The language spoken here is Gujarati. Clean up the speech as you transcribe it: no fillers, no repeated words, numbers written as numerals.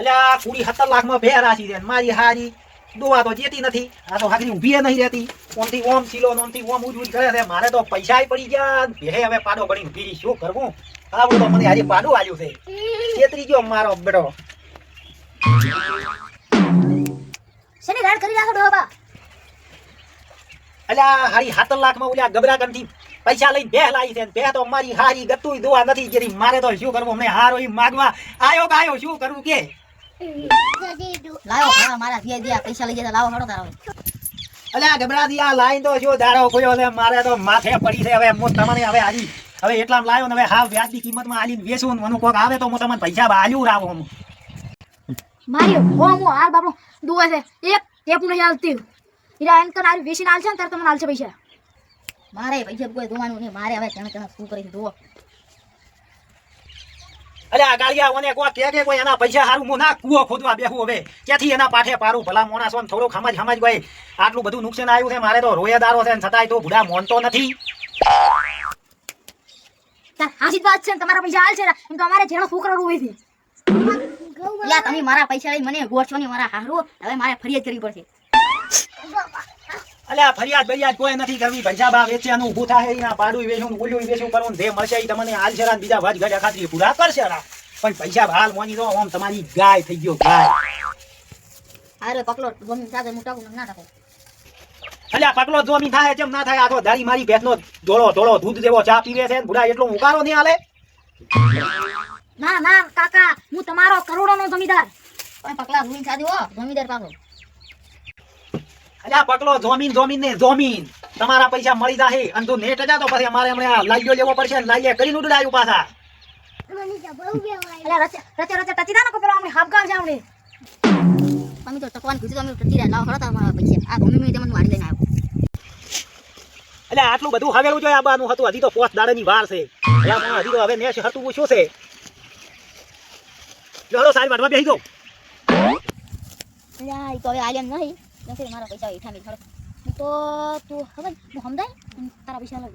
અલ્યા કુડી 17 લાખમાં ભે રાશી છે મારી હારી દોવા તો જેતી નથી આ તો હાકરી ઊભી નહીં રહેતી ઓમથી ઓમ સિલો ઓમથી ઓમ ઉજ કરે છે મારે તો પૈસા પડી ગયા ભે હવે પાડો પડીને ફીરી શું કરવું આવું તો મને આજે પાડો આવ્યું છે છેતરી ગયો મારો બેટો શેની રાડ કરી રાખો ડોબા અલ્યા હારી 17 લાખમાં ઓલા ગબરાકનથી પૈસા લઈને ભે લાવી છે ભે તો મારી હારી ગતુંય દોવા નથી જેથી મારે તો શું કરવું મેં હારો ઈ માગવા આયો શું કરવું કે લાવો હા મારા દિયા દિયા પૈસા લઈ જતા લાવો હડો તારો અલ્યા ગબરાથી આ લાઈન તો જો દાડો ખોયો છે મારે તો માથે પડી છે હવે હું તમને હવે હારી હવે એટલામાં લાવ્યો ને હવે હાવ વ્યાજની કિંમતમાં આલીને વેચું ને કોક આવે તો હું તમને પૈસા આલ્યું રાવો હું માર્યો હું હાલ બાપડો દુવા છે એક ટેપ નહીં હાલતી ઈરા એન તો નારી વેચીને હાલશે ને તાર તમને હાલશે પૈસા મારે પૈસા કોઈ દોવાનું નહીં મારે હવે તમે શું કરી દો અલ્યા ગાળિયા ઓને કો કે કોઈ એના પૈસા હારું મો ના કૂવો ખોદવા બેહું હવે ક્યાંથી એના પાઠે પારું ભલા મોણા સોન થોડો ખમજ ભાઈ આટલું બધું નુકસાન આવ્યું છે મારે તો રોયેદારો છે ને છતાંય તો ભૂડા મોનતો નથી તાર હાસી વાત છે ને તમારા પૈસા હાલ છે ને એમ તો અમારે જેનો છોકરો રોવે છે યા તમે મારા પૈસા લઈ મને ગોઠવો ને મારા હારું હવે મારે ફરિયાદ કરવી પડશે અલ્યા ફરિયાદ કોઈ નથી કરવી પૈસા બા વેચ્યાનું ઊભું થાય એના પાડું વેચું ઓલું વેચું કરવું જે મળશે એ તમને હાલ છે બીજા વજ ગઢ ખાતરી પૂરા કરશે પણ પૈસા હાલ મોની દો આમ તમારી ગાય થઈ ગયો ગાય અરે પકલો જમીન સાથે હું ટાકું ના ટાકું અલ્યા પકલો જમીન થાય કેમ ના થાય આ તો દાડી મારી ભેંસનો ધોળો દૂધ જેવો ચા પીવે છે બુડા એટલો ઉકારો નહીં હાલે ના ના કાકા હું તમારો કરોડોનો જમીદાર પણ પકલા જમીન સાથે હો જમીદાર પાકો અલ્યા પકલો જમીન ને જમીન તમારા પૈસા મળી જાહે અને તું નેટ જા તો પછી અમારે હમણાં લાઈયો લેવો પડશે લાઈએ કરીને ઉડાડ્યું પાછા અલ્યા રચે ટચી દા ને પેલો આપણે હાફગાવ જાવણે તમે તો ટકવાન કીધું તમે ટચી રહ્યા લાવ ખરો તમારા પૈસા આ ભૂમિ મે તમને વાડી લઈને આવ્યો અલ્યા આટલું બધું હવેલું જોઈ આબાનું હતું હજી તો 5 દાડાની વાર છે અલ્યા હજી તો હવે નેશ હતું શું છે જોડો સારી વાટવા બેહી ગયો અલ્યા ઈ તો હવે આલ્યા નહીં નથી મારા પૈસા હેઠા મી ખરો તો તું હવે હું સમજાય તારા પૈસા લાવ